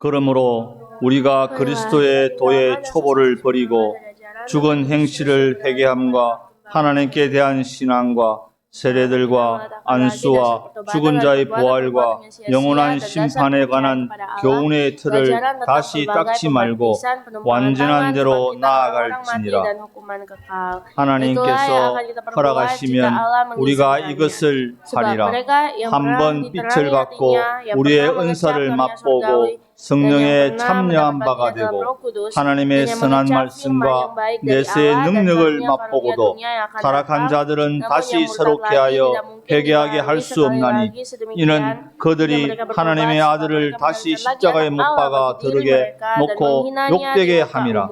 그러므로 우리가 그리스도의 도의 초보를 버리고 죽은 행실을 회개함과 하나님께 대한 신앙과 세례들과 안수와 죽은 자의 부활과 영원한 심판에 관한 교훈의 틀을 다시 닦지 말고 완전한 대로 나아갈지니라. 하나님께서 허락하시면 우리가 이것을 하리라. 한번 빛을 받고 우리의 은사를 맛보고 성령에 참여한 바가 되고 하나님의 선한 말씀과 내세의 능력을 맛보고도 타락한 자들은 다시 새롭게 하여 회개하게 할 수 없나니 이는 그들이 하나님의 아들을 다시 십자가에 못 박아 더럽게 놓고 욕되게 함이라.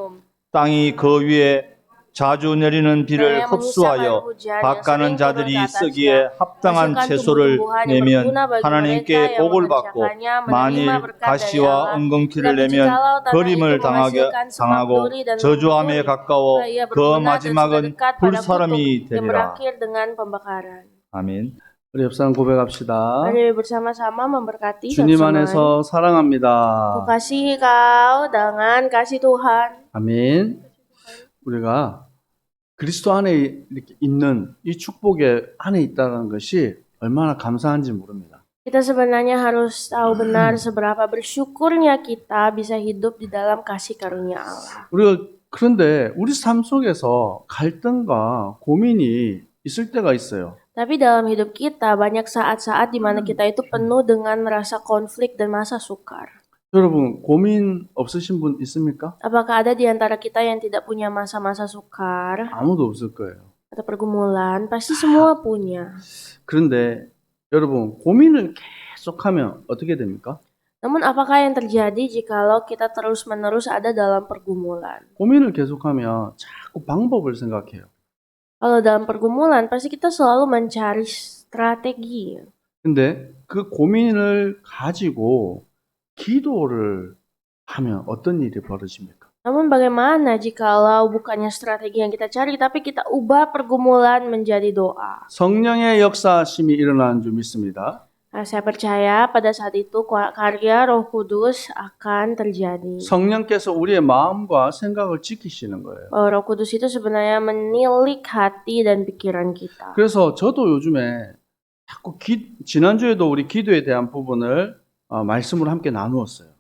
땅이 그 위에 자주 내리는 비를 흡수하여 밭가는 자들이 쓰기에 합당한 채소를 내면 하나님께 복을 받고 만일 가시와 엉겅퀴를 내면 버림을 당하고 저주함에 가까워 그 마지막은 불사름이 되리라. 아멘. 우리 옆사람 고백합시다. Mari bersama-sama memberkati 주님 satu sama lain. 안에서 사랑합니다. Kukasihi kau dengan kasih Tuhan. 아멘. 우리가 그리스도 안에 이렇게 있는 이 축복의 안에 있다는 것이 얼마나 감사한지 모릅니다. Kita sebenarnya harus tahu benar seberapa bersyukurnya kita bisa hidup di dalam kasih karunia Allah. 우리가 그런데 우리 삶 속에서 갈등과 고민이 있을 때가 있어요. Tapi dalam hidup kita banyak saat-saat di mana kita itu penuh dengan rasa konflik dan masa sukar. 여러분 고민 없으신 분 있습니까? Apakah ada di antara kita yang tidak punya masa-masa sukar 아무도 없을 거예요. atau pergumulan? Pasti semua punya. 그런데 여러분 고민을 계속하면 어떻게 됩니까? Namun apakah yang terjadi jikalau kita terus-menerus ada dalam pergumulan? 고민을 계속하면 자꾸 방법을 생각해요. Kalau dalam pergumulan pasti kita selalu mencari strategi. 근데 그 고민을 가지고 기도를 하면 어떤 일이 벌어집니까? Namun bagaimana jikalau bukannya strategi yang kita cari tapi kita ubah pergumulan menjadi doa? 성령의 역사심이 일어나는 줄 믿습니다. Saya percaya pada saat itu karya Roh Kudus akan terjadi. 성령께서 우리의 마음과 생각을 지키시는 거예요. Roh Kudus itu sebenarnya menilik hati dan pikiran kita. 그래서 저도 요즘에 자꾸 지난주에도 우리 기도에 대한 부분을 말씀으로 함께 나누었어요.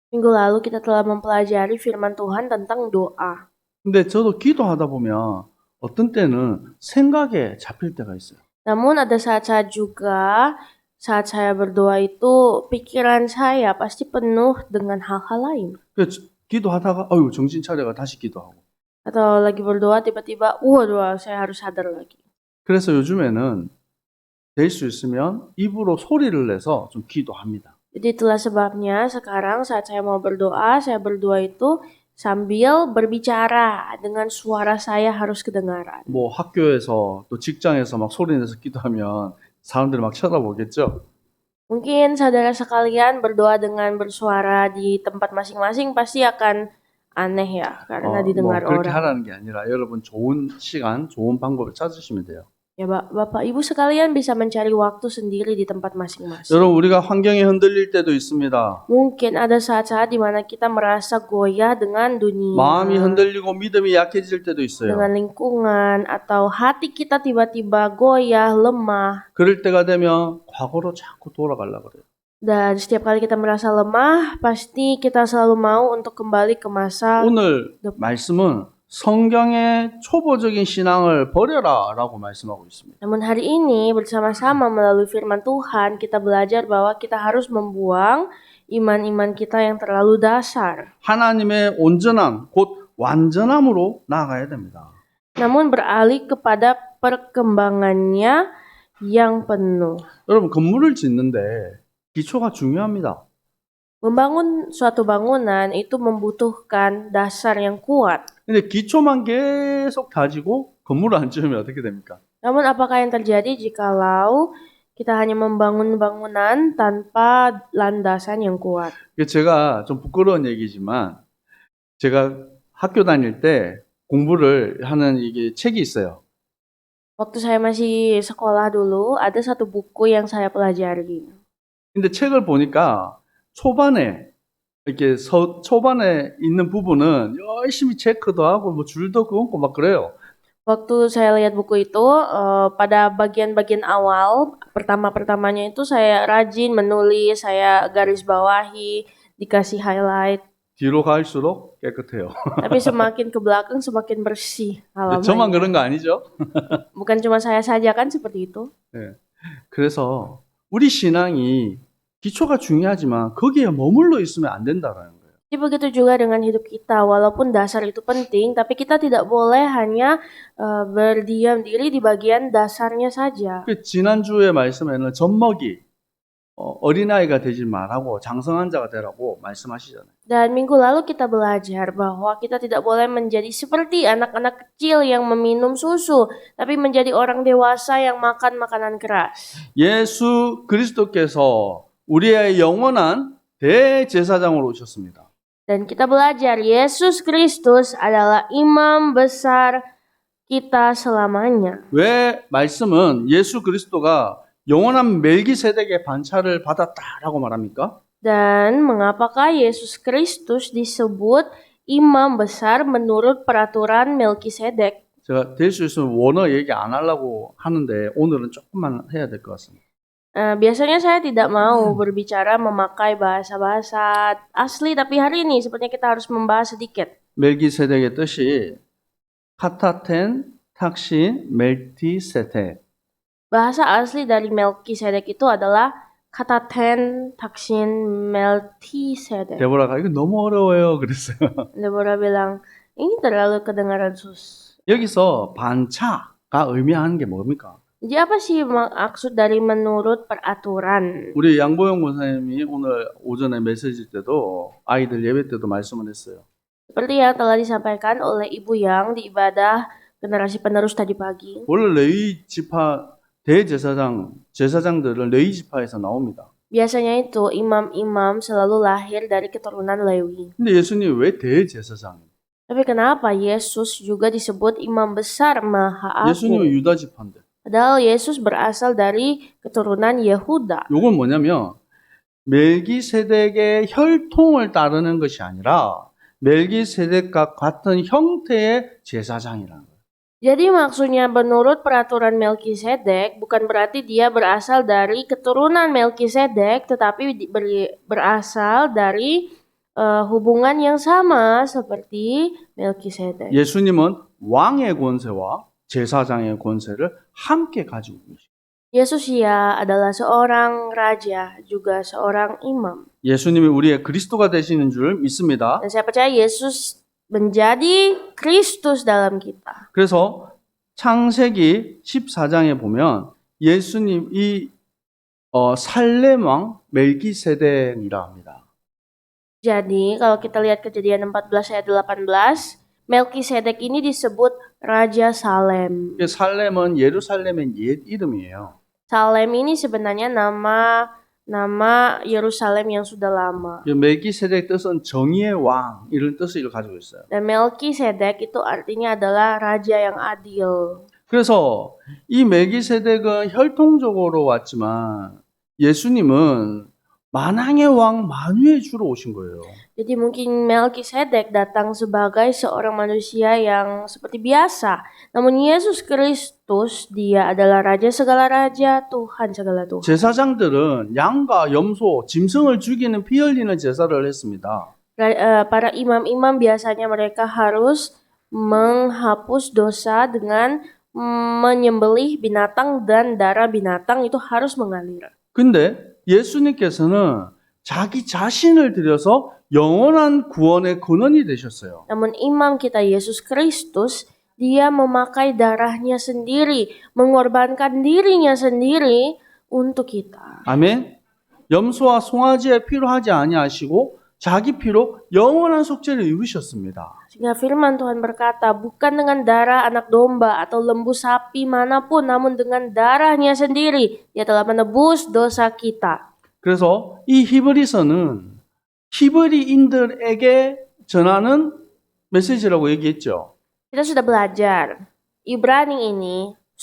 Minggu lalu kita telah mempelajari firman Tuhan tentang doa. 근데 저도 기도하다 보면 어떤 때는 생각에 잡힐 때가 있어요. Namun ada saat-saat juga saat saya berdoa itu pikiran saya pasti penuh dengan hal-hal lain. 그래서 기도하다가 어유 정신 차려가 다시 기도하고. Atau lagi berdoa tiba-tiba waduh saya harus sadar lagi. 그래서 요즘에는 될 수 있으면 입으로 소리를 내서 좀 기도합니다. Jadi itulah sebabnya sekarang saat saya mau berdoa, saya berdoa itu sambil berbicara dengan suara saya harus kedengaran. 뭐 학교에서 또 직장에서 막 소리 내서 기도하면 사람들이 막 쳐다보겠죠? Mungkin saudara sekalian berdoa dengan bersuara di tempat masing-masing pasti akan aneh ya karena 뭐 didengar 그렇게 orang. 하라는 게 아니라 여러분 좋은 시간, 좋은 방법을 찾으시면 돼요. Ya Bapak Ibu sekalian bisa mencari waktu sendiri di tempat masing-masing. 여러분 우리가 환경이 흔들릴 때도 있습니다. Mungkin ada saat-saat di mana kita merasa goyah dengan dunia, 마음이 흔들리고 믿음이 약해질 때도 있어요. dengan lingkungan, atau hati kita tiba-tiba goyah, lemah. 그럴 때가 되면 과거로 자꾸 돌아가려고 그래요. Dan setiap kali kita merasa lemah, pasti kita selalu mau untuk kembali ke masa. 오늘 말씀은 성경의 초보적인 신앙을 버려라 라고 말씀하고 있습니다. Namun hari ini bersama-sama melalui firman Tuhan kita belajar bahwa kita harus membuang iman-iman kita yang terlalu dasar. 하나님의 온전함, 곧 완전함으로 나아가야 됩니다. Namun beralih kepada perkembangannya yang penuh. 여러분 건물을 짓는데 기초가 중요합니다. Membangun suatu bangunan itu membutuhkan dasar yang kuat. 근데 기초만 계속 다지고 건물을 안 지으면 어떻게 됩니까? Namun apakah yang terjadi jikalau kita hanya membangun bangunan tanpa landasan yang kuat? 제가 좀 부끄러운 얘기지만 제가 학교 다닐 때 공부를 하는 이게 책이 있어요. Waktu saya masih sekolah dulu, ada satu buku yang saya pelajari. 근데 책을 보니까 초반에 이렇게 초반에 있는 부분은 열심히 체크도 하고 뭐 줄도 그었고 막 그래요. Waktu saya lihat buku itu, pada bagian-bagian awal, pertama-pertamanya itu saya rajin menulis, saya garis bawahi, dikasih highlight. 뒤로 갈수록 깨끗해요. Tapi semakin ke belakang semakin bersih 저만 그런 halamannya. 거 아니죠? Bukan cuma saya saja kan seperti itu. 네. 그래서 우리 신앙이 기초가 중요하지만 거기에 머물러 있으면 안 된다라는 거예요. Jadi begitu juga dengan hidup kita, walaupun dasar itu penting, tapi kita tidak boleh hanya berdiam diri di bagian dasarnya saja. 그 지난주의 말씀에는 젖먹이 어린아이가 되지 말라고 장성한 자가 되라고 말씀하시잖아요. Dan minggu lalu kita belajar bahwa kita tidak boleh menjadi seperti anak-anak kecil yang meminum susu, tapi menjadi orang dewasa yang makan makanan keras. 예수 그리스도께서 우리의 영원한 대제사장으로 오셨습니다. Dan kita belajar Yesus Kristus adalah imam besar kita selamanya. 왜 말씀은 예수 그리스도가 영원한 멜기세덱의 반차를 받았다라고 말합니까? Dan mengapakah Yesus Kristus disebut imam besar menurut peraturan Melkisedek? 제가 될 수 있으면 원어 얘기 안 하려고 하는데 오늘은 조금만 해야 될 것 같습니다. Biasanya saya tidak mau berbicara memakai bahasa-bahasa asli, tapi hari ini sepertinya kita harus membahas sedikit. 멜기세덱의 뜻이 카타텐, 탁신, 멜티세덱. Bahasa asli dari Melkisedek itu adalah kataten, taksin, Melkisedek. 데보라가 이거 너무 어려워요 그랬어요. Deborah bilang, ini terlalu kedengaran sus. 여기서 반차가 의미하는 게 뭡니까? Jadi apa sih maksud dari menurut peraturan? 우리 양보영 권사님이 오늘 오전에 메시지 때도 아이들 예배 때도 말씀을 했어요. Seperti yang telah disampaikan oleh Ibu Yang di ibadah generasi penerus tadi pagi. 원래 레위 지파 제사장들은 레위 지파에서 나옵니다. Biasanya itu imam-imam selalu lahir dari keturunan Lewi. 근데 예수님 왜 대제사장이에요? Tapi kenapa Yesus juga disebut imam besar Maha 예수님은 Agung? 유다 지파인데. Padahal Yesus berasal dari keturunan Yehuda. 요건 뭐냐면 멜기세덱의 혈통을 따르는 것이 아니라 멜기세덱과 같은 형태의 제사장이라는 거예요. Jadi maksudnya menurut peraturan Melkisedek bukan berarti dia berasal dari keturunan Melkisedek, tetapi berasal dari hubungan yang sama seperti Melkisedek. 예수님은 왕의 권세와 제사장의 권세를 함께 가지고 계십니다. Yesus ya adalah seorang raja, juga seorang imam. 예수님이 우리의 그리스도가 되시는 줄 믿습니다. Dan saya percaya Yesus menjadi Kristus dalam kita. 그래서 창세기 14장에 보면 예수님이 살렘 왕 멜기세덱이라 합니다. Jadi kalau kita lihat Kejadian 14 ayat 18, Melkisedek ini disebut Raja Salem. 살렘은 예루살렘의 옛 이름이에요. Salem ini sebenarnya nama Yerusalem yang sudah lama. 멜기세덱 뜻은 정의의 왕 이런 뜻을 가지고 있어요. Dan Melkisedek itu artinya adalah raja yang adil. 그래서 이 멜기세덱은 혈통적으로 왔지만 예수님은 만왕의 왕 만유의 주로 오신 거예요. Jadi mungkin Melkisedek datang sebagai seorang manusia yang seperti biasa. Namun Yesus Kristus, dia adalah Raja segala raja, Tuhan segala Tuhan. 제사장들은 양과 염소, 짐승을 죽이는 피 흘리는 제사를 했습니다. Para imam-imam biasanya mereka harus menghapus dosa dengan menyembelih binatang dan darah binatang itu harus mengalir. 근데 예수님께서는 자기 자신을 들여서 영원한 구원의 근원이 되셨어요. Namun imam kita Yesus Kristus, dia memakai darahnya sendiri, mengorbankan dirinya sendiri untuk kita. 아멘. 염소와 송아지의 피로 하지 아니하시고 자기 피로 영원한 속죄를 이루셨습니다. Sehingga firman Tuhan berkata, bukan dengan darah anak domba atau lembu sapi manapun, namun dengan darahnya sendiri, dia telah menebus dosa kita. 그래서 이 히브리서는 히브리인들에게 전하는 메시지라고 얘기했죠. Kita sudah belajar,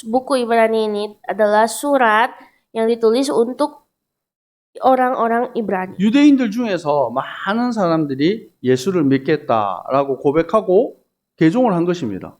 buku Ibrani ini adalah surat yang ditulis untuk orang-orang Ibrani. 유대인들 중에서 많은 사람들이 예수를 믿겠다라고 고백하고 개종을 한 것입니다.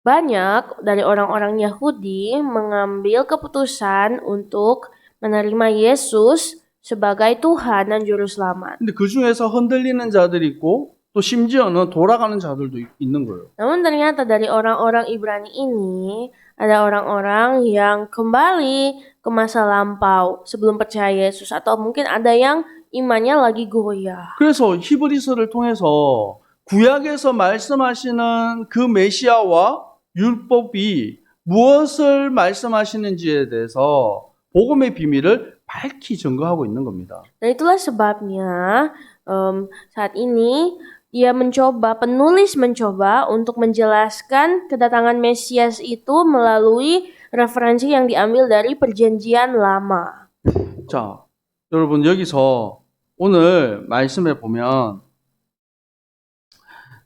Banyak dari orang-orang Yahudi mengambil keputusan untuk menerima Yesus sebagai Tuhan dan Juru Selamat. 근데 그 중에서 흔들리는 자들이 있고 또 심지어는 돌아가는 자들도 있는 거예요. Namun ternyata dari orang-orang Ibrani ini ada orang-orang yang kembali ke masa lampau sebelum percaya Yesus, atau mungkin ada yang imannya lagi goyah. 그래서 히브리서를 통해서 구약에서 말씀하시는 그 메시아와 율법이 무엇을 말씀하시는지에 대해서 복음의 비밀을 밝히 증거하고 있는 겁니다. Dan itulah sebabnya saat ini penulis mencoba untuk menjelaskan kedatangan Mesias itu melalui referensi yang diambil dari Perjanjian Lama. 자, 여러분 여기서 오늘 말씀에 보면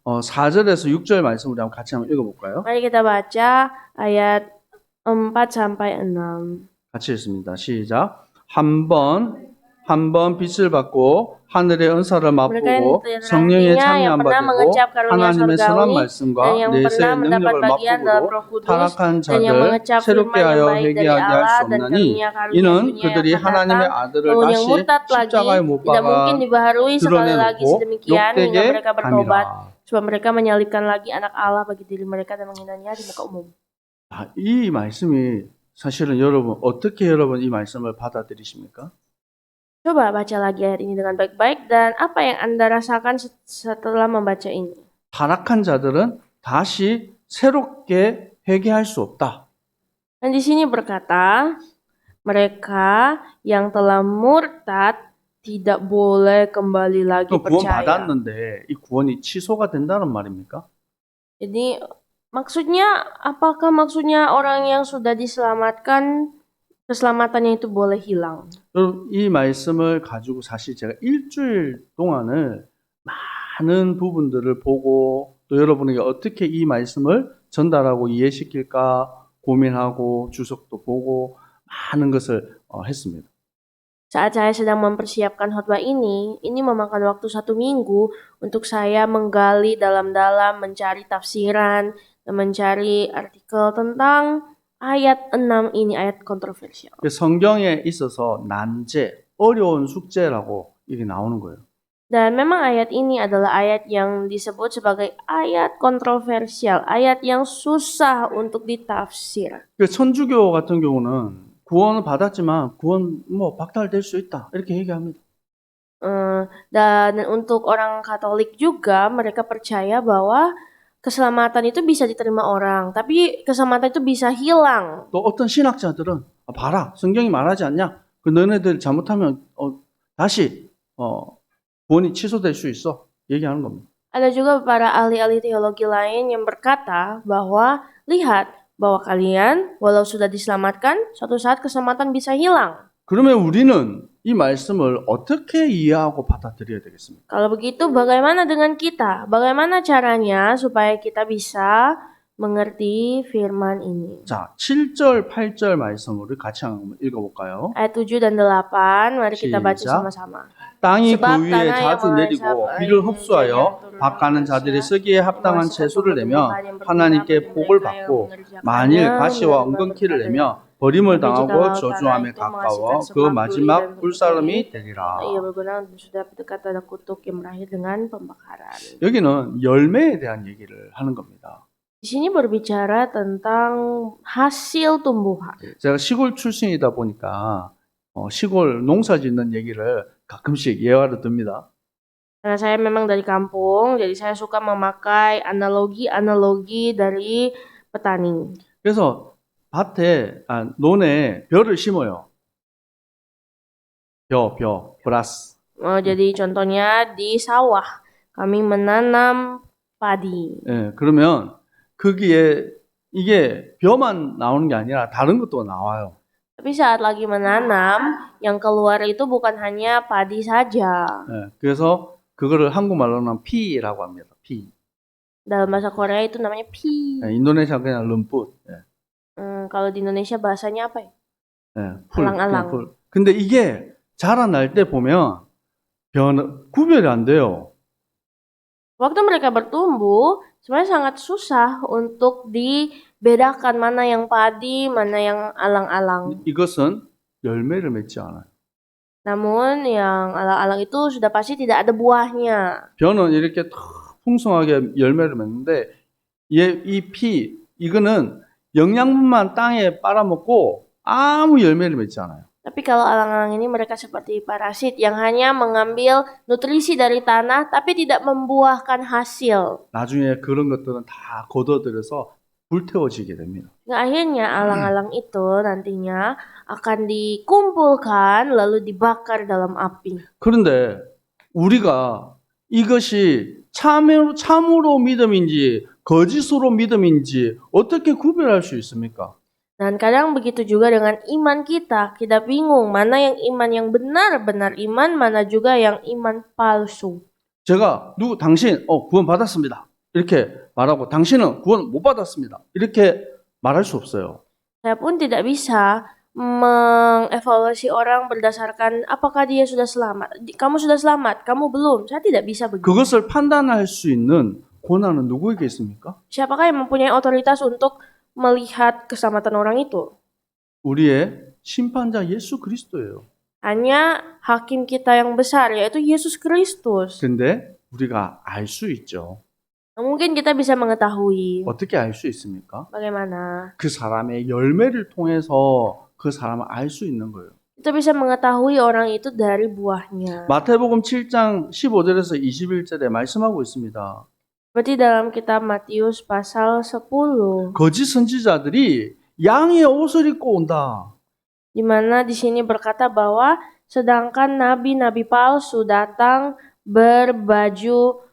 4절에서 6절 말씀 우리 한번 같이 한번 읽어볼까요? Mari kita baca ayat 4 sampai 6. 같이 읽습니다. 시작. 한 번 빛을 받고 하늘의 은사를 맛보고 성령에 참여한 바 되고 하나님의 선한 말씀과 내세의 능력을 맛보고 타락한 자들 새롭게 하여 회개하게 할 수 없나니 이는 그들이 하나님의 아들을 다시 십자가에 못 박아 드러내놓고 욕되게 함이라. Sebab mereka menyalibkan lagi anak Allah bagi diri mereka dan menghinanya di muka umum. 이 말씀이 사실은 여러분 어떻게 여러분 이 말씀을 받아들이십니까? Coba baca lagi ayat ini dengan baik-baik dan apa yang Anda rasakan setelah membaca ini. 타락한 자들은 다시 새롭게 회개할 수 없다. Dan di sini berkata, mereka yang telah murtad tidak boleh kembali lagi 구원 percaya. 받았는데 이 구원이 취소가 된다는 말입니까? Jadi apakah maksudnya orang yang sudah diselamatkan keselamatannya itu boleh hilang? 여러분 이 말씀을 가지고 사실 제가 일주일 동안을 많은 부분들을 보고 또 여러분에게 어떻게 이 말씀을 전달하고 이해시킬까 고민하고 주석도 보고 많은 것을 했습니다. Saat saya sedang mempersiapkan khotbah ini memakan waktu 1 minggu untuk saya menggali dalam-dalam, mencari tafsiran, dan mencari artikel tentang ayat 6 ini, ayat kontroversial. 성경에 있어서 난제, 어려운 숙제라고 이게 나오는 거예요. Dan memang ayat ini adalah ayat yang disebut sebagai ayat kontroversial, ayat yang susah untuk ditafsir. 천주교 같은 경우는 구원을 받았지만 구원 박탈될 수 있다 이렇게 얘기합니다. Dan untuk orang Katolik juga mereka percaya bahwa keselamatan itu bisa diterima orang, tapi keselamatan itu bisa hilang. 또 어떤 신학자들은 봐라 성경이 말하지 않냐? 그 너네들 잘못하면 다시 구원이 취소될 수 있어 얘기하는 겁니다. Ada juga para ahli-ahli teologi lain yang berkata bahwa lihat bahwa kalian walau sudah diselamatkan suatu saat keselamatan bisa hilang. 그러면 우리는 이 말씀을 어떻게 이해하고 받아들여야 되겠습니까? Kalau begitu bagaimana dengan kita? Bagaimana caranya supaya kita bisa mengerti firman ini? 자, 7절, 8절 말씀을 같이 한번 읽어볼까요? Ayat 7 dan 8, mari kita baca 시작. sama-sama. 땅이 그 sebab 위에 tanah yang 자주 내리고 mengesap 비를 air 흡수하여 hujan 밥 가는 자들이 쓰기에 합당한 채소를 내며 하나님께 복을 받고 만일 가시와 엉겅퀴를 내며 버림을 당하고 저주함에 가까워 그 마지막 불사름이 되리라. Ia berguna untuk sudah dekat ada kutuk yang berakhir dengan pembakaran. 여기는 열매에 대한 얘기를 하는 겁니다. Di sini berbicara tentang hasil tumbuhan. 제가 시골 출신이다 보니까 시골 농사 짓는 얘기를 가끔씩 예화로 듭니다. Karena saya memang dari kampung, jadi saya suka memakai analogi-analogi dari petani. 그래서 논에 벼를 심어요. beras. Jadi contohnya di sawah kami menanam padi. 예, 그러면 거기에 이게 벼만 나오는 게 아니라 다른 것도 나와요. Tapi saat lagi menanam, yang keluar itu bukan hanya padi saja. 예, 그래서 그거를 한국말로는 피라고 합니다. 피. Dalam bahasa Korea itu namanya pi. 예, 인도네시아 그냥 름풋. Kalau di Indonesia bahasanya apa ya? 예, 풀. 알랑알랑. 그냥 풀. 근데 이게 자라날 때 보면 구별이 안 돼요. Waktu mereka bertumbuh, sebenarnya sangat susah untuk dibedakan mana yang padi, mana yang alang-alang. 이것은 열매를 맺지 않아요. Namun yang alang-alang itu sudah pasti tidak ada buahnya. 벼는 이렇게 풍성하게 열매를 맺는데 이거는 영양분만 땅에 빨아먹고 아무 열매를 맺지 않아요. Tapi kalau alang-alang ini mereka seperti parasit yang hanya mengambil nutrisi dari tanah tapi tidak membuahkan hasil. 나중에 그런 것들은 다 걷어들여서 불태워지게 됩니다. Nah, akhirnya alang-alang itu nantinya akan dikumpulkan lalu dibakar dalam api. 그런데 우리가 이것이 참으로 믿음인지 거짓으로 믿음인지 어떻게 구별할 수 있습니까? Dan kadang begitu juga dengan iman kita. Kita bingung mana yang iman yang benar-benar iman, mana juga yang iman palsu. 제가 당신 구원 받았습니다. 이렇게 말하고 당신은 구원 못 받았습니다. 이렇게 말할 수 없어요. Saya pun tidak bisa mengevaluasi orang berdasarkan apakah dia sudah selamat. Kamu sudah selamat, kamu belum. Saya tidak bisa begitu. 그것을 판단할 수 있는 권한은 누구에게 있습니까? Siapakah yang mempunyai otoritas untuk melihat keselamatan orang itu? 우리의 심판자 예수 그리스도예요. Hanya hakim kita yang besar, yaitu Yesus Kristus. 근데 우리가 알 수 있죠. Mungkin kita bisa mengetahui. 어떻게 알 수 있습니까? Bagaimana? 그 사람의 열매를 통해서 그 사람을 알 수 있는 거예요. Kita bisa mengetahui orang itu dari buahnya. 마태복음 7장 15절에서 21절에 말씀하고 있습니다. Seperti dalam kitab Matius pasal 10. 거짓 선지자들이 양의 옷을 입고 온다. Di mana di sini berkata bahwa sedangkan nabi-nabi palsu datang berbajukan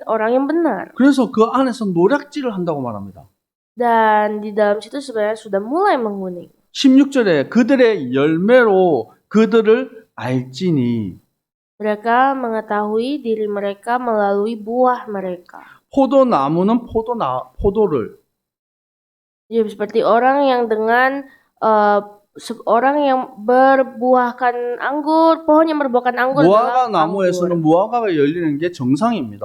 orang yang benar. 그래서 그 안에서 노략질을 한다고 말합니다. Dan di dalam situ sebenarnya sudah mulai menguning. 16절에 그들의 열매로 그들을 알지니 Mereka mengetahui diri mereka melalui buah mereka. 포도나무는 포도를 Jadi seperti orang yang dengan orang yang berbuahkan anggur, pohon yang berbuahkan anggur 무화과 adalah 나무에서는 anggur. 무화과가 열리는 게 정상입니다.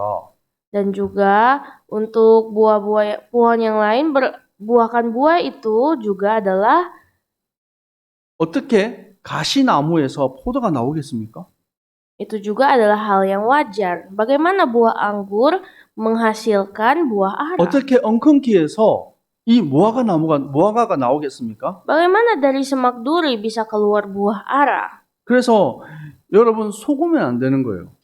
Dan juga untuk buah-buah pohon yang lain berbuahkan buah itu juga adalah 어떻게 가시나무에서 포도가 나오겠습니까? itu juga adalah hal yang wajar. Bagaimana buah anggur menghasilkan buah ara? 어떻게 엉겅퀴에서 이 무화과가 나오겠습니까? Bagaimana dari semak duri bisa keluar buah ara? 그래서 여러분 속으면 안 되는 거예요.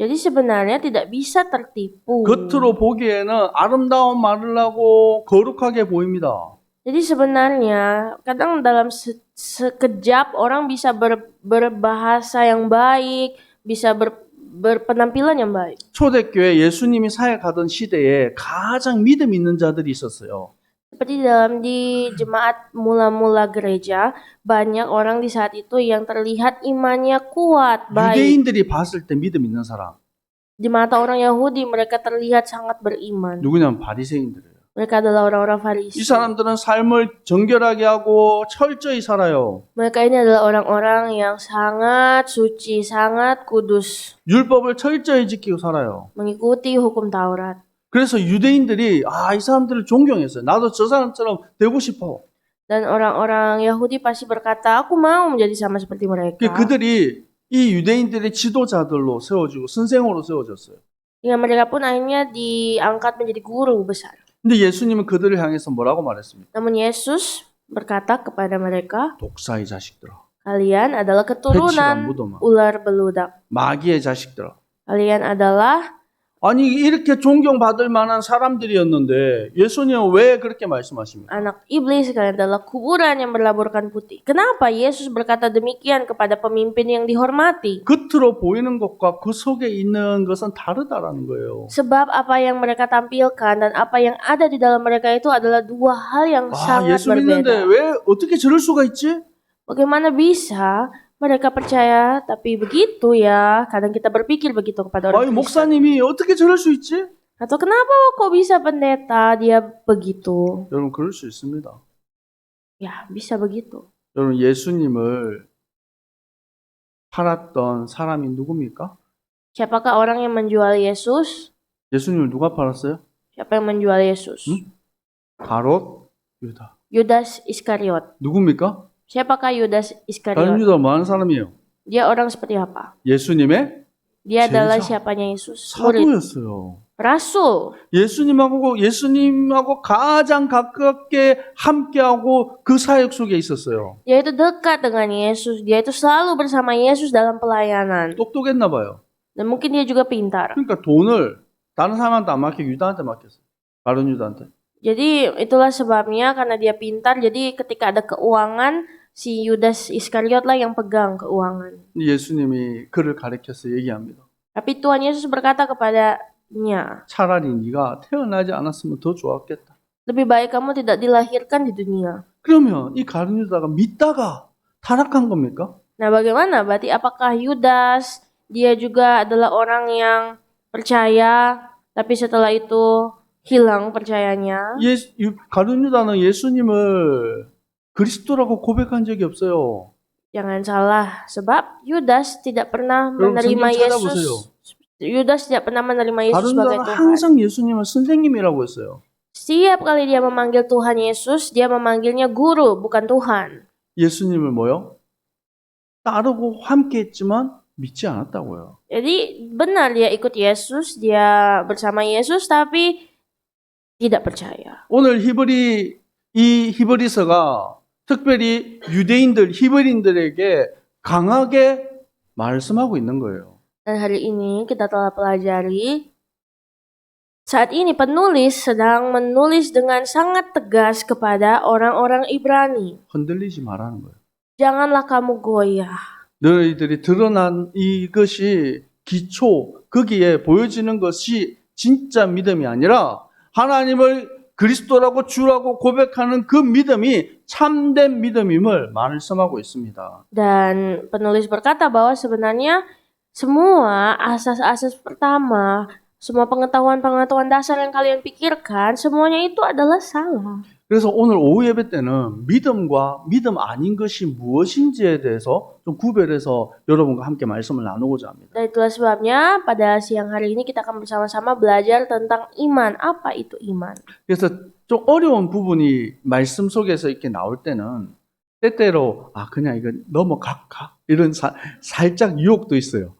Jadi sebenarnya tidak bisa tertipu. 겉으로 보기에는 아름다운 말을 하고 거룩하게 보입니다. Jadi sebenarnya kadang dalam sekejap orang bisa berbahasa yang baik, bisa berpenampilan yang baik. 초대교회 예수님이 사역하던 시대에 가장 믿음 있는 자들이 있었어요. Seperti di jemaat mula-mula gereja, banyak orang di saat itu yang terlihat imannya kuat, baik. 유대인들이 봤을 때 믿음 있는 사람 Di mata orang Yahudi mereka terlihat sangat beriman. 누구냐면 바리새인들이에요. Mereka adalah orang-orang Farisi. 이 사람들은 삶을 정결하게 하고 철저히 살아요. Mereka ini adalah orang-orang yang sangat suci, sangat kudus, 율법을 철저히 지키고 살아요. mengikuti hukum Taurat. 그래서 유대인들이 이 사람들을 존경했어요. 나도 저 사람처럼 되고 싶어. Dan orang-orang Yahudi pasti berkata, aku mau menjadi sama seperti mereka. 그들이 이 유대인들의 지도자들로 세워지고 선생으로 세워졌어요. Hingga mereka pun akhirnya diangkat menjadi guru besar. 근데 예수님은 그들을 향해서 뭐라고 말했습니까? Namun Yesus berkata kepada mereka, 독사의 자식들아, kalian adalah 배치가 keturunan 묻어마, ular beludak. 마귀의 자식들아. Kalian adalah 아니 이렇게 존경받을 만한 사람들이었는데 예수님은 왜 그렇게 말씀하십니까? anak iblis, kalian adalah kuburan yang berlaburkan putih. Kenapa Yesus berkata demikian kepada pemimpin yang dihormati? 겉으로 보이는 것과 그 속에 있는 것은 다르다라는 거예요. Sebab apa yang mereka tampilkan dan apa yang ada di dalam mereka itu adalah dua hal yang sangat 예수 믿는데 berbeda. 왜 어떻게 저럴 수가 있지? Bagaimana bisa mereka percaya tapi begitu ya? Kadang kita berpikir begitu kepada orang Kristen. 목사님이 어떻게 저럴 수 있지? Atau kenapa kok bisa pendeta dia begitu? 여러분 그럴 수 있습니다. Ya, bisa begitu. 여러분 예수님을 팔았던 사람이 누굽니까? Siapakah orang yang menjual Yesus? 예수님을 누가 팔았어요? Siapa yang menjual Yesus? 가롯, 유다. Yudas Iskariot. 누굽니까? Siapakah Yudas 다른 Iskariot? 유다 뭐 하는 사람이에요? Dia orang seperti apa? 예수님의 Dia adalah 제자. siapanya Yesus? Murid. 사도였어요. Rasul. 예수님하고 가장 가깝게 함께하고 그 사역 속에 있었어요. Dia itu dekat dengan Yesus. Dia itu selalu bersama Yesus dalam pelayanan. 똑똑했나 봐요. Dan mungkin dia juga pintar. 그러니까 돈을 다른 사람한테 안 맡기고 유다한테 맡겼어요. 다른 유다한테. Jadi itulah sebabnya karena dia pintar. Jadi ketika ada keuangan, si Yudas Iskariot lah yang pegang keuangan. 예수님이 그를 가리켜서 얘기합니다. Tapi Tuhan Yesus berkata kepadanya, 차라리 네가 태어나지 않았으면 더 좋았겠다. lebih baik kamu tidak dilahirkan di dunia. 그러면 이 가룟 유다가 믿다가 타락한 겁니까? Nah, bagaimana? Berarti apakah Yudas dia juga adalah orang yang percaya, tapi setelah itu hilang percayanya? 가룟 유다는 예수님을 그리스도라고 고백한 적이 없어요. Jangan salah, sebab Yudas tidak pernah 여러분 menerima 성경 찾아보세요. Yesus. Yudas tidak pernah menerima Yesus 가룟 sebagai 유다는 Tuhan. 항상 예수님을 선생님이라고 했어요. Setiap kali dia memanggil Tuhan Yesus, dia memanggilnya guru, bukan Tuhan. 예수님을 뭐요? 따르고 함께했지만 믿지 않았다고요. Jadi benar dia ikut Yesus, dia bersama Yesus, tapi tidak percaya. 오늘 이 히브리서가 특별히 유대인들, 히브리인들에게 강하게 말씀하고 있는 거예요. Dan hari ini kita telah pelajari, saat ini penulis sedang menulis dengan sangat tegas kepada orang-orang Ibrani. 흔들리지 말라는 거예요. Janganlah kamu goyah. 너희들이 드러난 이것이 기초, 거기에 보여지는 것이 진짜 믿음이 아니라 하나님을 그리스도라고 주라고 고백하는 그 믿음이 참된 믿음임을 말씀하고 있습니다. Dan penulis berkata bahwa sebenarnya semua asas-asas pertama, semua pengetahuan-pengetahuan dasar yang kalian pikirkan, semuanya itu adalah salah. 그래서 오늘 오후 예배 때는 믿음과 믿음 아닌 것이 무엇인지에 대해서 좀 구별해서 여러분과 함께 말씀을 나누고자 합니다. Dan itulah sebabnya pada siang hari ini kita akan bersama-sama belajar tentang iman. Apa itu iman? 그래서 좀 어려운 부분이 말씀 속에서 이렇게 나올 때는 때때로 그냥 이거 넘어갈까? 이런 살짝 유혹도 있어요.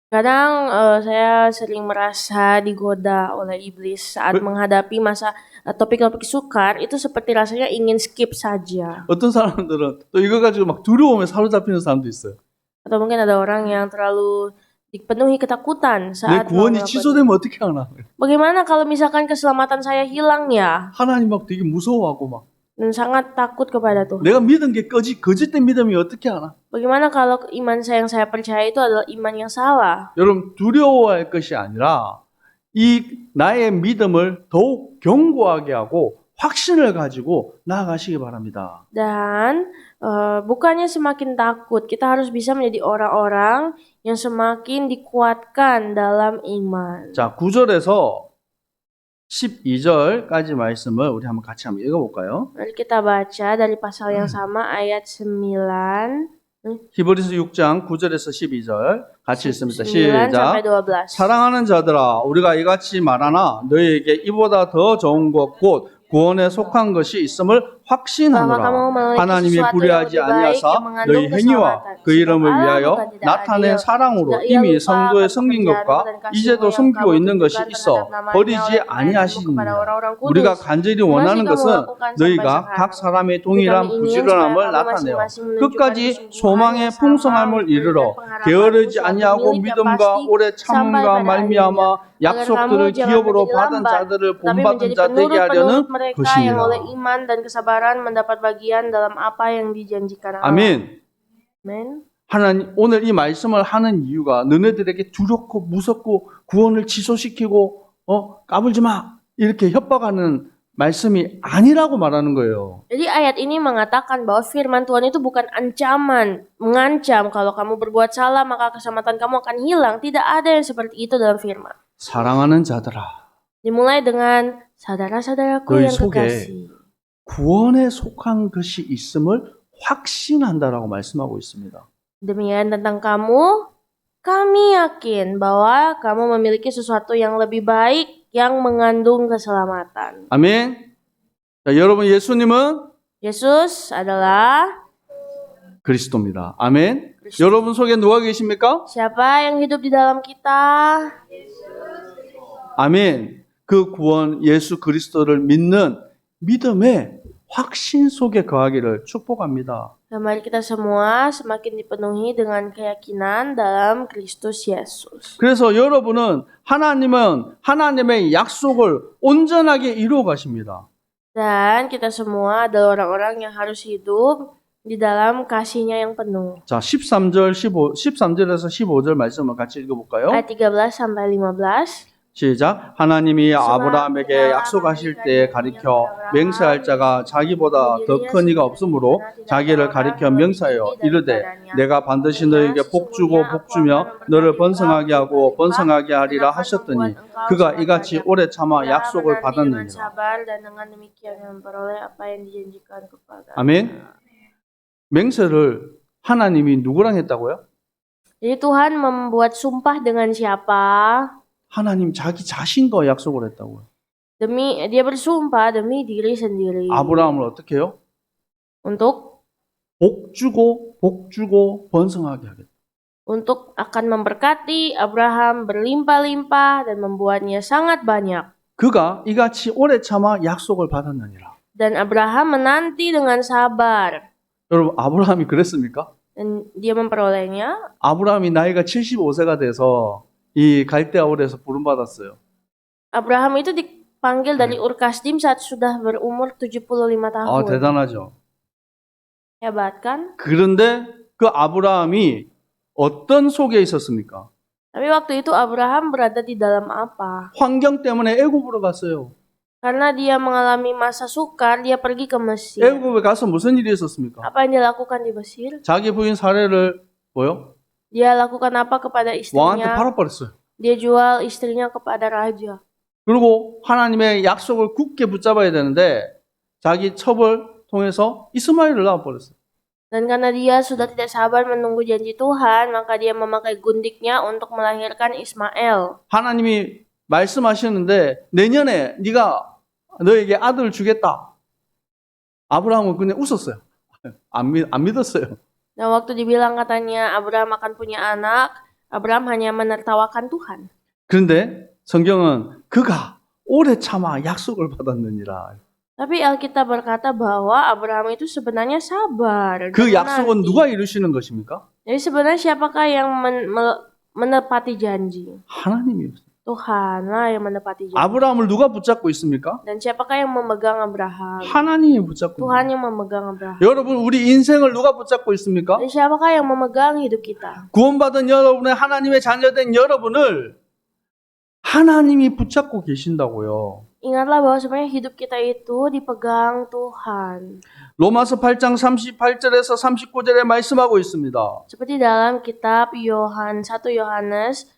Kadang saya sering merasa digoda oleh iblis saat menghadapi masa topik-topik sukar, itu seperti rasanya ingin skip saja. 어떤 사람들은 또 이거 가지고 막 두려움에 사로잡히는 사람도 있어요. Atau mungkin ada orang yang terlalu dipenuhi ketakutan 내 saat 구원이 melakukan. 취소되면 어떻게 하나? Bagaimana kalau misalkan keselamatan saya hilang ya? 하나님 막 되게 무서워하고 막 Dan sangat takut kepada Tuhan. 내가 믿은 게 거짓된 믿음이 어떻게 하나? Bagaimana kalau iman yang saya percaya itu adalah iman yang salah? 여러분 두려워할 것이 아니라 이 나의 믿음을 더욱 견고하게 하고 확신을 가지고 나아가시기 바랍니다. Dan bukannya semakin takut, kita harus bisa menjadi orang-orang yang semakin dikuatkan dalam iman. 자, 9절에서 12절까지 말씀을 우리 한번 같이 한번 읽어볼까요? Mari kita baca dari pasal yang sama ayat 9. 히브리서 6장 9절에서 12절 같이 읽습니다. 9 sampai 시작. 12. 사랑하는 자들아, 우리가 이같이 말하나 너희에게 이보다 더 좋은 것 곧 구원에 속한 것이 있음을 확신하노라. 하나님이 불의하지 아니하사 너희 행위와 그 이름을 위하여 나타낸 사랑으로 이미 성도에 섬긴 것과 이제도 섬기고 있는 것이 있어 버리지 아니하시니라. 우리가 간절히 원하는 것은 너희가 각 사람의 동일한 부지런함을 나타내어 끝까지 소망의 풍성함을 이르러 게으르지 아니하고 믿음과 오래 참음과 말미암아 약속들을 기업으로 받은 자들을 본받은 자 되게 하려는 mereka yang oleh 것이니라. iman dan kesabaran mendapat bagian dalam apa yang dijanjikan Allah. 아멘. Amen. 하나님, 오늘 이 말씀을 하는 이유가 너네들에게 두렵고 무섭고 구원을 취소시키고 까불지 마 이렇게 협박하는 말씀이 아니라고 말하는 거예요. Jadi ayat ini mengatakan bahwa firman Tuhan itu bukan ancaman, mengancam kalau kamu berbuat salah maka keselamatan kamu akan hilang. Tidak ada yang seperti itu dalam firman. 사랑하는 자들아, Dimulai dengan saudara-saudaraku 너희 yang 속에 kekasih. 구원에 속한 것이 있음을 확신한다라고 말씀하고 있습니다. Demikian tentang kamu, kami yakin bahwa kamu memiliki sesuatu yang lebih baik yang mengandung keselamatan. 아멘. 자, 여러분 예수님은 Yesus adalah 그리스도입니다. 아멘. 여러분 속에 누가 계십니까? siapa yang hidup di dalam kita? 아멘. 그 구원 예수 그리스도를 믿는 믿음의 확신 속에 거하기를 축복합니다. Dan mari kita semua semakin dipenuhi dengan keyakinan dalam Kristus Yesus. 그래서 여러분은 하나님의 약속을 온전하게 이루어 가십니다. Dan kita semua adalah orang-orang yang harus hidup di dalam kasih-Nya yang penuh. 자, 13절에서 15절 말씀을 같이 읽어볼까요? Ayat 13 sampai 15. 시작. 하나님이 아브라함에게 약속하실 때 가리켜 맹세할 자가 자기보다 더 큰 이가 없으므로 자기를 가리켜 명사하여 이르되 내가 반드시 너에게 복주고 복주며 너를 번성하게 하고 번성하게 하리라 하셨더니 그가 이같이 오래 참아 약속을 받았느니라. sabar dan dengan demikian memperoleh apa yang dijanjikan kepada. 아멘. 맹세를 하나님이 누구랑 했다고요? Jadi Tuhan membuat sumpah dengan siapa? 하나님 자기 자신과 약속을 했다고요. Dia bersumpah demi diri sendiri. 아브라함을 어떻게 해요? Untuk 복주고 번성하게 하겠다. akan memberkati Abraham berlimpah-limpah dan membuatnya sangat banyak. 그가 이같이 오래 참아 약속을 받았느니라. Dan Abraham menanti dengan sabar. 여러분 아브라함이 그랬습니까? Dan dia memperolehnya. 아브라함이 나이가 75세가 돼서 이 갈대아울에서 부름받았어요. Abraham itu dipanggil dari Ur Kasdim saat sudah berumur 75 tahun. 아, 대단하죠. Hebat kan? 그런데 그 아브라함이 어떤 속에 있었습니까? Tapi waktu itu Abraham berada di dalam apa? 환경 때문에 애굽으로 갔어요. Karena dia mengalami masa sukar, dia pergi ke Mesir. 애굽에 가서 무슨 일이 있었습니까? Apa yang dia lakukan di Mesir? 자기 부인 사례를 뭐요? Dia lakukan apa kepada 왕한테 istrinya? 팔아버렸어요. Dia jual istrinya kepada raja. 그리고 하나님의 약속을 굳게 붙잡아야 되는데 자기 첩을 통해서 이스마엘을 낳아버렸어요. Dan karena dia sudah tidak sabar menunggu janji Tuhan, maka dia memakai gundiknya untuk melahirkan Ismail. 하나님이 말씀하셨는데 내년에 네가 너에게 아들을 주겠다. 아브라함은 그냥 웃었어요. 안 믿었어요. Dan waktu dibilang katanya Abraham akan punya anak, Abraham hanya menertawakan Tuhan. 그런데 성경은 그가 오래 참아 약속을 받았느니라. Tapi Alkitab berkata bahwa Abraham itu sebenarnya sabar. 그 dan 약속은 menanti. 누가 이루시는 것입니까? Jadi sebenarnya siapakah yang menepati janji? 하나님이었어요. Tuhanlah yang menepati janji. 아브라함을 누가 붙잡고 있습니까? Dan siapakah yang memegang Abraham? 하나님이 붙잡고 Tuhan 있습니다. yang memegang Abraham. 여러분 우리 인생을 누가 붙잡고 있습니까? Dan siapakah yang memegang hidup kita? 구원받은 여러분의 하나님의 자녀된 여러분을 하나님이 붙잡고 계신다고요. Ingatlah bahwa sebenarnya hidup kita itu dipegang Tuhan. 로마서 8장 38절에서 39절에 말씀하고 있습니다. Seperti dalam kitab 1 Yohanes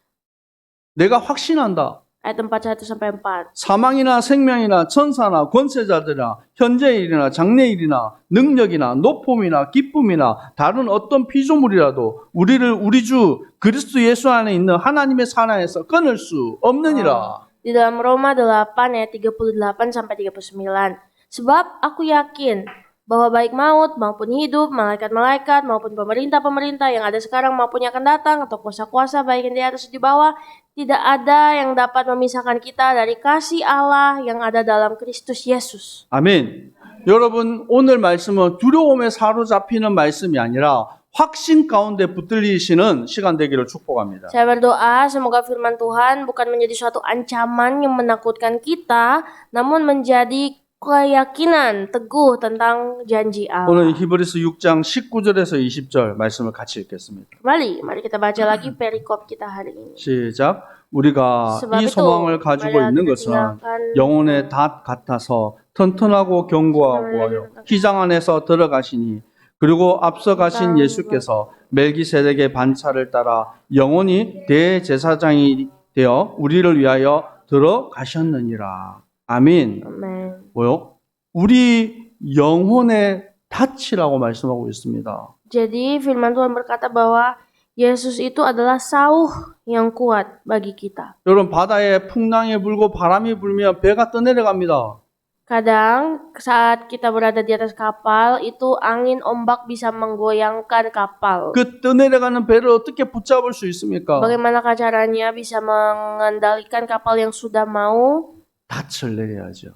내가 확신한다. ayat 41 sampai 4. 사망이나 생명이나 천사나 권세자들이나 현재의 일이나 장래의 일이나 능력이나 높음이나 기쁨이나 다른 어떤 피조물이라도 우리를 우리 주 그리스도 예수 안에 있는 하나님의 사나에서 끊을 수 없느니라. Di dalam Roma 8 ayat 38 sampai 39. Sebab aku yakin bahwa baik maut maupun hidup, malaikat-malaikat maupun pemerintah-pemerintah yang ada sekarang maupun yang akan datang atau kuasa-kuasa baik yang di atas di bawah, tidak ada yang dapat memisahkan kita dari kasih Allah yang ada dalam Kristus Yesus. 아멘. 여러분 오늘 말씀은 두려움에 사로잡히는 말씀이 아니라 확신 가운데 붙들리시는 시간 되기를 축복합니다. Saya berdoa semoga firman Tuhan bukan menjadi suatu ancaman yang menakutkan kita, namun menjadi keyakinan teguh tentang janji Allah. 오늘 히브리서 6장 19절에서 20절 말씀을 같이 읽겠습니다. Kembali, mari kita baca lagi perikop kita hari ini. 시작. 우리가 sebab 이 itu, 소망을 가지고 marilah 있는 kita 것은 tinggalkan 영혼의 닷 같아서 튼튼하고 견고하고 기장 안에서 들어가시니 그리고 앞서 가신 예수께서 멜기세덱의 반차를 따라 영원히 대제사장이 되어 우리를 위하여 들어가셨느니라. 아멘. Amen. 뭐요? 우리 영혼의 닻이라고 말씀하고 있습니다. Jadi firman Tuhan berkata bahwa Yesus itu adalah sauh yang kuat bagi kita. 여러분 바다에 풍랑이 불고 바람이 불면 배가 떠내려갑니다. Kadang saat kita berada di atas kapal, itu angin ombak bisa menggoyangkan kapal. 그 떠내려가는 배를 어떻게 붙잡을 수 있습니까? Bagaimanakah caranya bisa mengendalikan kapal yang sudah mau 닻을 내려야죠.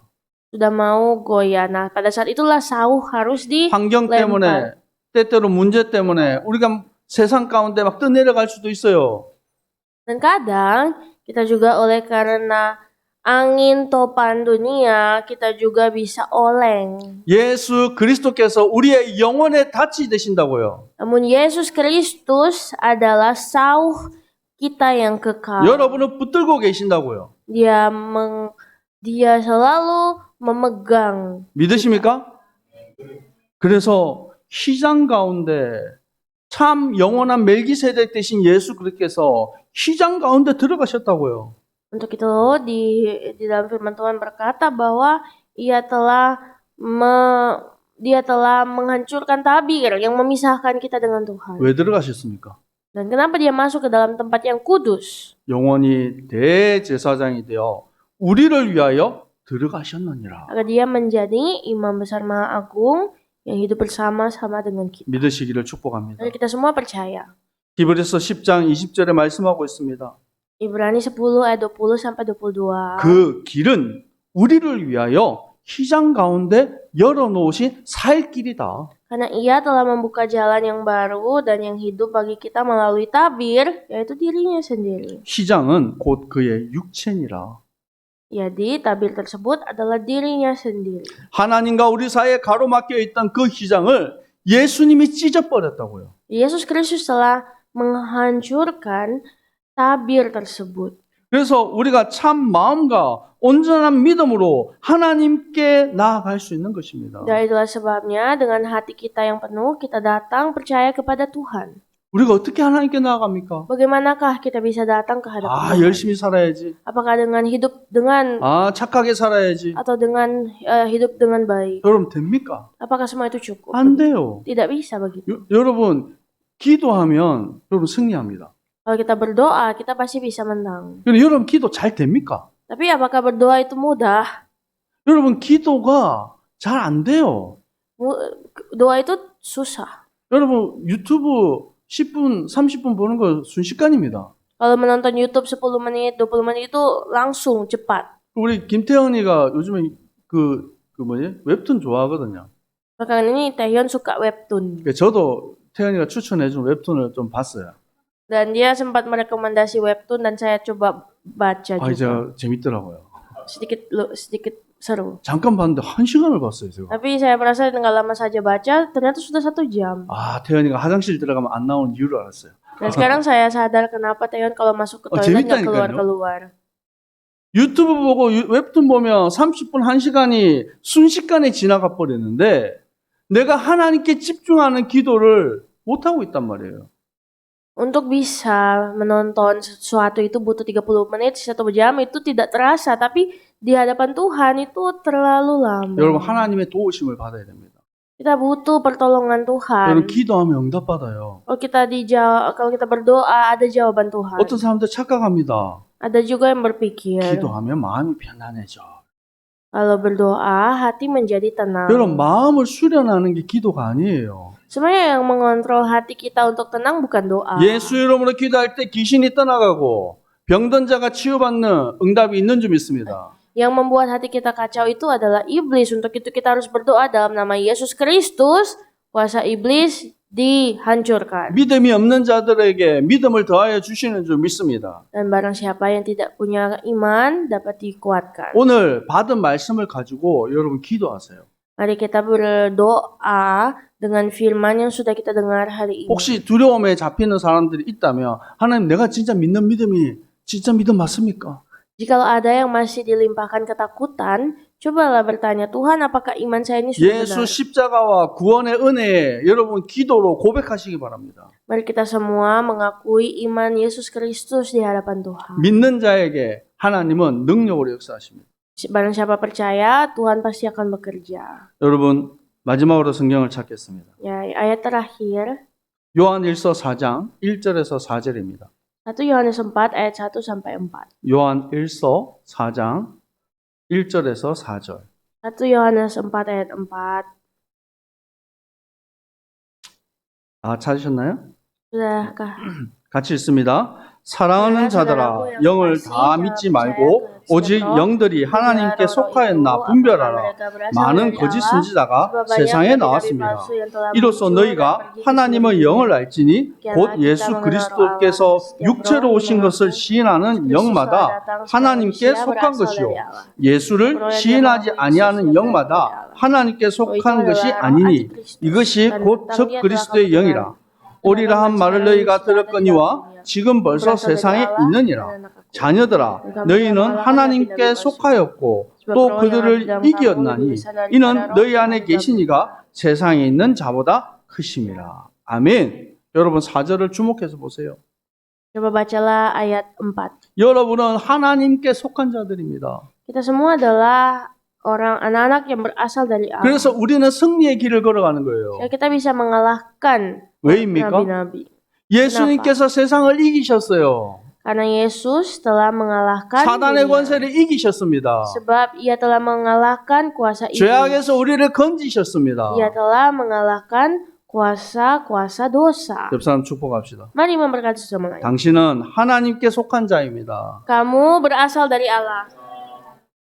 goyah. Nah, pada saat itulah sauh harus 환경 때문에 때때로 문제 때문에 우리가 세상 가운데 막 떠내려갈 수도 있어요. Dan kadang kita juga oleh karena angin topan dunia, kita juga bisa oleng. 예수 그리스도께서 우리의 영혼의 닻이 되신다고요. Namun Yesus Kristus adalah sauh kita yang kekal. 여러분을 붙들고 계신다고요. Dia selalu memegang. 믿으십니까? 그래서 휘장 가운데 참 영원한 멜기세덱 되신 예수 그리스도께서 휘장 가운데 들어가셨다고요. Untuk itu di dalam firman Tuhan berkata bahwa dia telah menghancurkan tabir yang memisahkan kita dengan Tuhan. 왜 들어가셨습니까? Dan kenapa dia masuk ke dalam tempat yang kudus? 영원히 대제사장이 되어 우리를 위하여 들어가셨느니라. Agar dia menjadi imam besar maha agung yang hidup bersama-sama dengan kita. 믿으시기를 축복합니다. Mari kita semua percaya. 히브리서 10장 20절에 말씀하고 있습니다. Ibrani 10 ayat 20 sampai 22. 그 길은 우리를 위하여 휘장 가운데 열어놓으신 살 길이다. Karena ia telah membuka jalan yang baru dan yang hidup bagi kita melalui tabir, yaitu dirinya sendiri. 휘장은 곧 그의 육체니라. Jadi tabir tersebut adalah dirinya sendiri. 하나님과 우리 사이에 가로막혀 있던 그 휘장을 예수님이 찢어버렸다고요. Yesus Kristus telah menghancurkan tabir tersebut. 그래서 우리가 참 마음과 온전한 믿음으로 하나님께 나아갈 수 있는 것입니다. Dan itulah sebabnya dengan hati kita yang penuh kita datang percaya kepada Tuhan. 우리가 어떻게 하나님께 나아갑니까? Bagaimanakah kita bisa datang ke hadapan Tuhan? 열심히 살아야지. Apakah dengan hidup dengan 착하게 살아야지. atau dengan hidup dengan baik? 여러분 됩니까? Apakah semua itu cukup? 안 돼요. Tidak bisa begitu. 여러분 기도하면 여러분 승리합니다. Kalau kita berdoa, kita pasti bisa menang. 여러분 기도 잘 됩니까? Tapi apakah berdoa itu mudah? 여러분 기도가 잘 안 돼요. Doa itu susah. 여러분 유튜브 10분, 30분 보는 거 순식간입니다. Kalau menonton YouTube 10 menit, 20 menit itu langsung cepat. 우리 김태현이가 요즘에 웹툰 좋아하거든요. Belakangan ini Taehyun suka webtoon. 저도 태현이가 추천해준 웹툰을 좀 봤어요. Dan dia sempat merekomendasi webtoon dan saya coba baca juga. 진짜 재밌더라고요. Sedikit seru. 잠깐 봤는데 1시간을 봤어요, 제가. Tapi saya merasa nggak lama saja baca, ternyata sudah 1 jam. 태현이가 화장실 들어가면 안 나오는 이유를 알았어요. Dan sekarang saya sadar kenapa Taehyun kalau masuk ke toilet nggak keluar-keluar. 유튜브 보고 웹툰 보면 30분, 1시간이 순식간에 지나가 버렸는데 내가 하나님께 집중하는 기도를 못하고 있단 말이에요. Untuk bisa menonton sesuatu itu butuh 30 menit, 1 jam itu tidak terasa. Tapi di hadapan Tuhan itu terlalu lama. 여러분 하나님의 도우심을 받아야 됩니다. Kita butuh pertolongan Tuhan. 여러분 기도하면 응답받아요. Kalau kita berdoa ada jawaban Tuhan. 어떤 사람들 착각합니다. Ada juga yang berpikir 기도하면 마음이 편안해져. kalau berdoa hati menjadi tenang. 여러분 마음을 수련하는 게 기도가 아니에요. Sebenarnya yang mengontrol hati kita untuk tenang bukan doa. 예수 이름으로 기도할 때 귀신이 떠나가고 병든 자가 치유받는 응답이 있는 줄 믿습니다. Yang membuat hati kita kacau itu adalah iblis. Untuk itu kita harus berdoa dalam nama Yesus Kristus, kuasa iblis dihancurkan. 믿음이 없는 자들에게 믿음을 더하여 주시는 줄 믿습니다. Dan barang siapa yang tidak punya iman dapat dikuatkan. 오늘 받은 말씀을 가지고 여러분 기도하세요. Mari kita berdoa dengan firman yang sudah kita dengar hari ini. 혹시 두려움에 잡히는 사람들이 있다면 하나님 내가 진짜 믿는 믿음이 진짜 믿음 맞습니까? Jikalau ada yang masih dilimpahkan ketakutan, cobalah bertanya, Tuhan apakah iman saya ini sudah 예수 benar? 십자가와 구원의 은혜에 여러분 기도로 고백하시기 바랍니다. Mari kita semua mengakui iman Yesus Kristus di hadapan Tuhan. 믿는 자에게 하나님은 능력으로 역사하십니다. Barang siapa percaya, Tuhan pasti akan bekerja. 여러분 마지막으로 성경을 찾겠습니다. Ya, ayat terakhir 요한일서 4장 1절에서 4절입니다. 1 Yohanes 4 ayat 1 sampai 4. 요한일서 4장 1절에서 4절. 1 Yohanes 4 ayat 4. 다 찾으셨나요? Sudahkah? 같이 읽습니다. 사랑하는 자들아, 영을 다 믿지 말고 오직 영들이 하나님께 속하였나 분별하라. 많은 거짓 선지자가 세상에 나왔습니다. 이로써 너희가 하나님의 영을 알지니 곧 예수 그리스도께서 육체로 오신 것을 시인하는 영마다 하나님께 속한 것이요 예수를 시인하지 아니하는 영마다 하나님께 속한 것이 아니니 이것이 곧 적 그리스도의 영이라. 오리라 한 말을 너희가 들었거니와 지금 벌써 세상에 있느니라. 자녀들아, 너희는 하나님께 속하였고 또 그들을 이겼나니 이는 너희 안에 계신 이가 세상에 있는 자보다 크심이라. 아멘. 여러분 4절을 주목해서 보세요. Coba bacalah ayat 4. 여러분은 하나님께 속한 자들입니다. Kita semua adalah anak-anak yang berasal dari Allah. 그래서 우리는 승리의 길을 걸어가는 거예요. Ya, kita bisa mengalahkan 왜입니까? nabi-nabi. 예수님께서 세상을 이기셨어요. Karena Yesus telah mengalahkan 사단의 dunia. 권세를 이기셨습니다. Sebab ia telah mengalahkan kuasa iblis. 죄악에서 우리를 건지셨습니다. Ia telah mengalahkan kuasa-kuasa dosa. 옆 사람 축복합시다. Mari memberkati sesama lain. 당신은 하나님께 속한 자입니다. Kamu berasal dari Allah.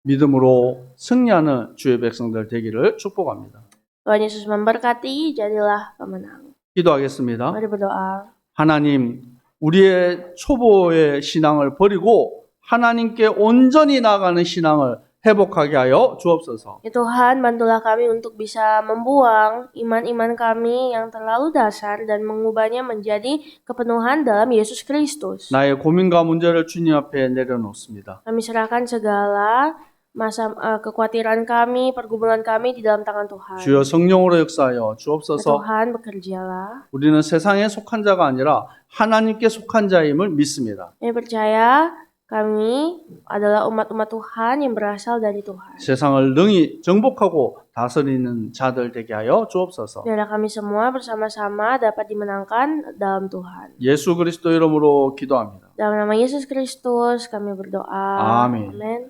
믿음으로 승리하는 주의 백성들 되기를 축복합니다. Tuhan Yesus memberkati, jadilah pemenang. 기도하겠습니다. Mari berdoa. 하나님, 우리의 초보의 신앙을 버리고 하나님께 온전히 나아가는 신앙을 회복하게 하여 주옵소서. Ya Tuhan, bantulah kami untuk bisa membuang iman-iman kami yang terlalu dasar dan mengubahnya menjadi kepenuhan dalam Yesus Kristus. 나의 고민과 문제를 주님 앞에 내려놓습니다. Kami serahkan segala kekhawatiran kami, pergumulan kami di dalam tangan Tuhan. 주여 성령으로 역사하여 Ya 주옵소서. Tuhan, bekerjalah. 우리는 세상에 속한 자가 아니라 하나님께 속한 자임을 믿습니다. Kami percaya kami adalah umat-umat Tuhan yang berasal dari Tuhan. 세상을 능히 정복하고 다스리는 자들 되게 하여 주옵소서. Biarlah kami semua bersama-sama dapat dimenangkan dalam Tuhan. 예수 그리스도 이름으로 기도합니다. Dalam nama Yesus Kristus kami berdoa. 아멘. Amin.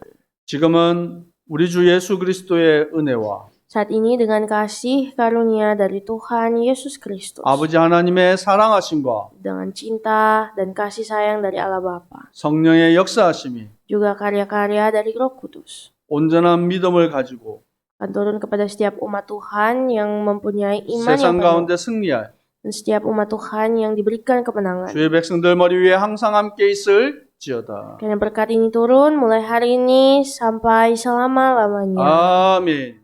지금은 우리 주 예수 그리스도의 은혜와 Saat ini dengan kasih karunia dari Tuhan Yesus Kristus, 아버지 하나님의 사랑하심과 dengan cinta dan kasih sayang dari Allah Bapa, 성령의 역사하심이 juga karya-karya dari Roh Kudus, 온전한 믿음을 가지고 akan turun kepada setiap umat Tuhan yang mempunyai iman 세상 yang penuh, 가운데 승리할 dan setiap umat Tuhan yang diberikan kemenangan. 주의 백성들 머리 위에 항상 함께 있을지어다. Karena berkat ini turun mulai hari ini sampai selama-lamanya. 아멘.